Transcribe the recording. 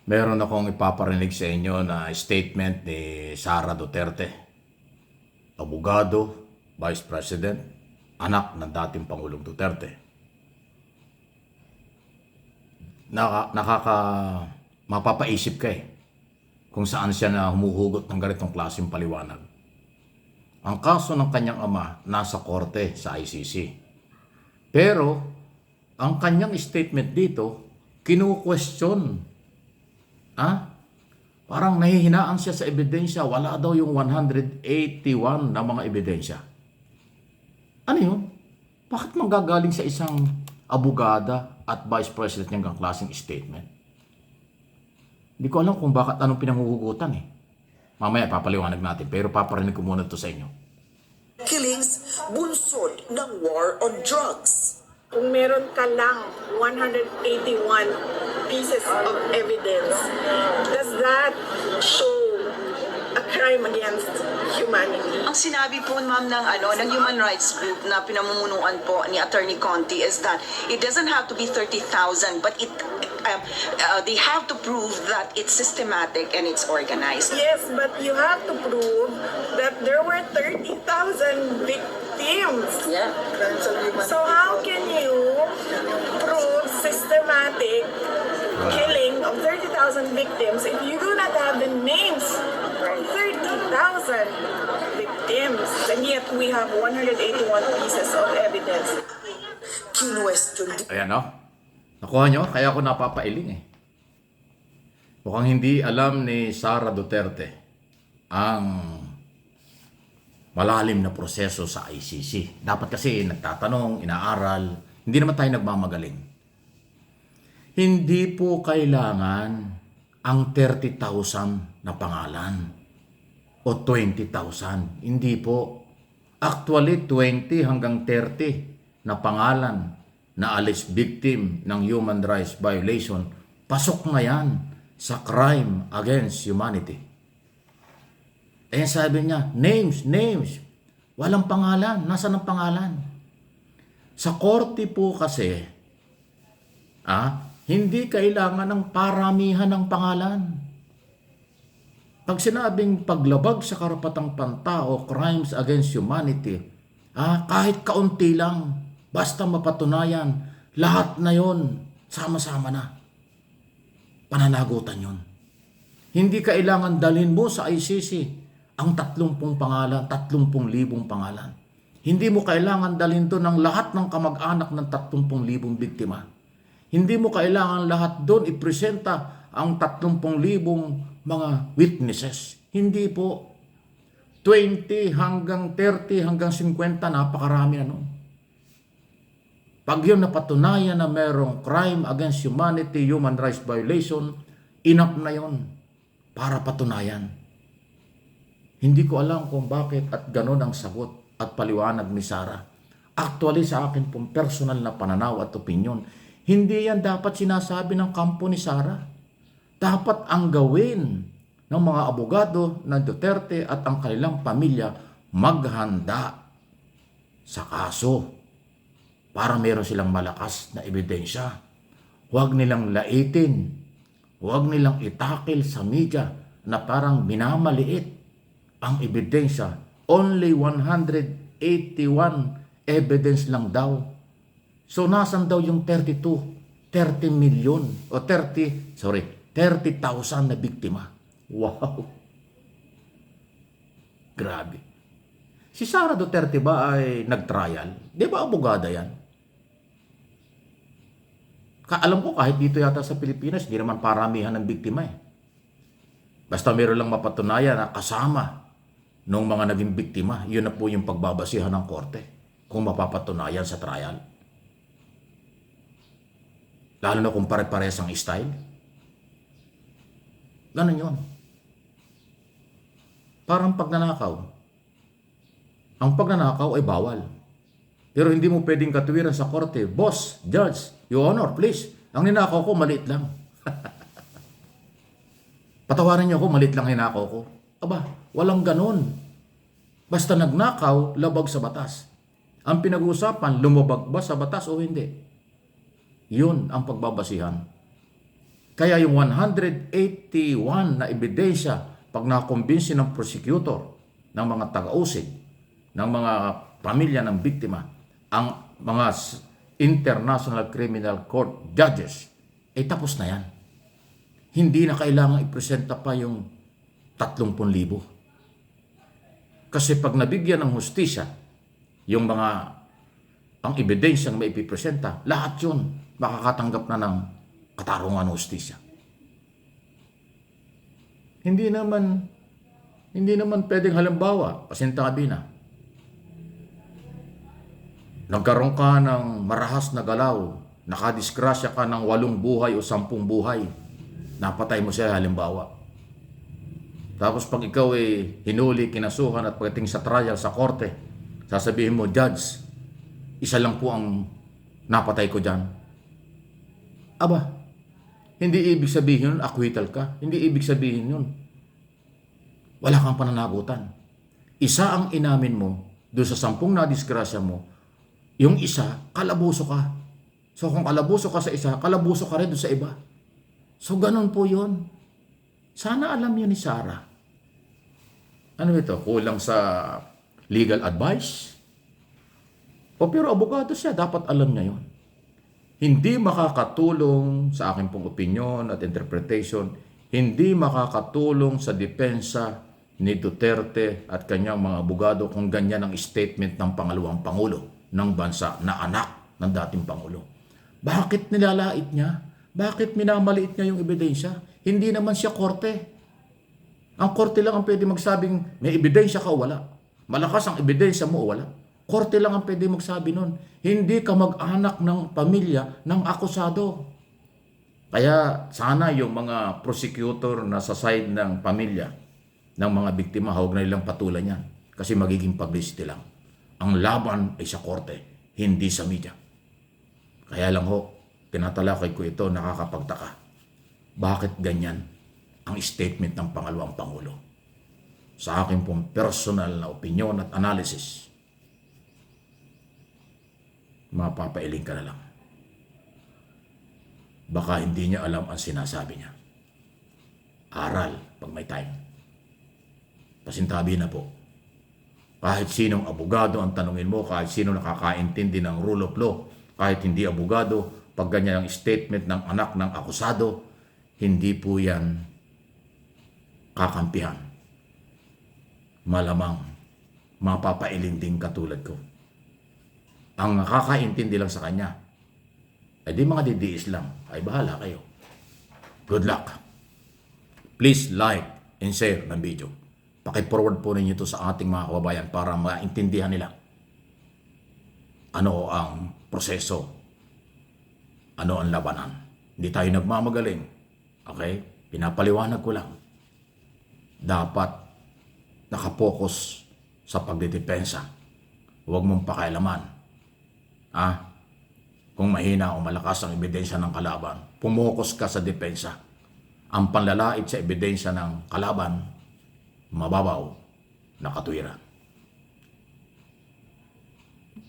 Meron akong ipaparinig sa inyo na statement ni Sara Duterte, abogado, Vice President, anak ng dating Pangulong Duterte. Mapapaisip ka kung saan siya na humuhugot ng ganitong klaseng paliwanag. Ang kaso ng kanyang ama nasa korte sa ICC. Pero ang kanyang statement dito, kinu-question. Parang nahihinaan siya sa ebidensya. Wala daw yung 181 na mga ebidensya. Ano yun? Bakit manggagaling sa isang abogada at vice president niyang klaseng statement? Hindi ko alam kung bakit anong pinanghuhugutan eh. Mamaya papaliwanag natin, pero paparinig ko muna ito sa inyo. Killings bunsod ng war on drugs. Kung meron ka lang 181 pieces of evidence, does that show a crime against humanity? Ang sinabi po ma'am ng human rights group na pinamumunuan po ni Attorney Conti is that it doesn't have to be 30,000 but they have to prove that it's systematic and it's organized. Yes, but you have to prove that there were 30,000 victims. Yeah. So how can you prove systematic killing of 30,000 victims if you do not have the names of 30,000 victims? And yet we have 181 pieces of evidence. Kinwestiyon Ayan o. Nakuha nyo? Kaya ako napapailing eh. Mukhang hindi alam ni Sara Duterte ang malalim na proseso sa ICC. Dapat kasi nagtatanong, inaaral, hindi naman tayo nagmamagaling. Hindi po kailangan ang 30,000 na pangalan o 20,000. Hindi po. Actually, 20 hanggang 30 na pangalan na alleged victim ng human rights violation, pasok na yan sa crime against humanity. Eh sabi niya, names. Walang pangalan. Nasaan ang pangalan? Sa korte po kasi, hindi kailangan ng paramihan ng pangalan. Pag sinabing paglabag sa karapatang pantao, crimes against humanity, kahit kaunti lang, basta mapatunayan, lahat na yon, sama-sama na. Pananagutan yon. Hindi kailangan dalhin mo sa ICC ang 30 pangalan, 30,000 pangalan. Hindi mo kailangan dalhin doon ang lahat ng kamag-anak ng 30,000 biktima. Hindi mo kailangan lahat doon ipresenta ang 30,000 mga witnesses. Hindi po. 20 hanggang 30 hanggang 50, napakarami na noon. Pag yun napatunayan na merong crime against humanity, human rights violation, enough na yun para patunayan. Hindi ko alam kung bakit at ganon ang sagot at paliwanag ni Sara. Actually, sa akin pong personal na pananaw at opinion, hindi yan dapat sinasabi ng kampo ni Sara. Dapat ang gawin ng mga abogado ng Duterte at ang kanilang pamilya maghanda sa kaso para meron silang malakas na ebidensya. Huwag nilang laitin, huwag nilang itakil sa media na parang minamaliit ang ebidensya. Only 181 evidence lang daw. So nasan daw yung 30 million o 30,000 na biktima? Wow! Grabe. Si Sara Duterte ba ay nag-trial? Di ba abogada yan? Alam ko kahit dito yata sa Pilipinas, di naman paramihan ng biktima eh. Basta meron lang mapatunayan na kasama ng mga naging biktima, yun na po yung pagbabasihan ng korte kung mapapatunayan sa trial. Lalo na kung pare-pares ang style. Ganun yun. Parang pagnanakaw. Ang pagnanakaw ay bawal. Pero hindi mo pwedeng katuwiran sa korte, boss, judge, your honor, please. Ang ninakaw ko, maliit lang. Patawarin niyo ako, maliit lang ninakaw ko. Aba, walang ganon. Basta nagnakaw, labag sa batas. Ang pinag-uusapan, lumabag ba sa batas o hindi? Yun ang pagbabasihan. Kaya yung 181 na ebidensya, pag nakumbinsi ng prosecutor, ng mga taga-usig, ng mga pamilya ng biktima, ang mga International Criminal Court judges, tapos na yan. Hindi na kailangan ipresenta pa yung 30,000. Kasi pag nabigyan ng hustisya, yung ang ebidensyang may ipipresenta, lahat yun makakatanggap na ng katarungan ng hustisya. Hindi naman pwedeng halimbawa, pasintabi na, nagkaroon ka ng marahas na galaw, nakadisgrasya ka ng 8 buhay o 10 buhay, napatay mo siya halimbawa. Tapos pag ikaw hinuli, kinasuhan at pagdating sa trial sa korte, sasabihin mo, Judge, isa lang po ang napatay ko dyan. Aba, hindi ibig sabihin yun, acquittal ka. Hindi ibig sabihin yun, wala kang pananagutan. Isa ang inamin mo, doon sa 10 na disgrasya mo, yung isa, kalabuso ka. So kung kalabuso ka sa isa, kalabuso ka rin doon sa iba. So ganun po yun. Sana alam yun ni Sarah. Ano ito? Kulang sa legal advice? Pero abogado siya, dapat alam niya yun. Hindi makakatulong sa akin pong opinion at interpretation, hindi makakatulong sa depensa ni Duterte at kanyang mga abogado kung ganyan ang statement ng pangalawang Pangulo ng bansa na anak ng dating Pangulo. Bakit nilalait niya? Bakit minamaliit niya yung ebidensya? Hindi naman siya korte. Ang korte lang ang pwede magsabing may ebidensya ka o wala. Malakas ang ebidensya mo o wala. Korte lang ang pwede magsabi nun. Hindi ka mag-anak ng pamilya ng akusado. Kaya sana yung mga prosecutor na sa side ng pamilya ng mga biktima, huwag na nilang patulan yan. Kasi magiging publicity lang. Ang laban ay sa korte, hindi sa media. Kaya lang tinatalakay ko ito, nakakapagtaka. Bakit ganyan ang statement ng pangalawang Pangulo? Sa akin pong personal na opinion at analysis, mapapailing ka na lang. Baka hindi niya alam ang sinasabi niya. Aral pag may time. Pasintabi na po. Kahit sinong abogado ang tanungin mo, kahit sino nakakaintindi ng rule of law, kahit hindi abogado, pag ganyan ang statement ng anak ng akusado, hindi po yan kakampihan. Malamang mapapailing din katulad ko. Ang nakakaintindi lang sa kanya, di mga didiis lang, ay bahala kayo. Good luck. Please like and share ng video. Paki-forward po ninyo ito sa ating mga kababayan para maintindihan nila ano ang proseso, ano ang labanan. Hindi tayo nagmamagaling. Okay? Pinapaliwanag ko lang. Dapat nakapokus sa pagdedepensa. Huwag mong pakialaman. Kung mahina o malakas ang ebidensya ng kalaban, pumokus ka sa depensa. Ang panlalait sa ebidensya ng kalaban, mababaw na katwiran.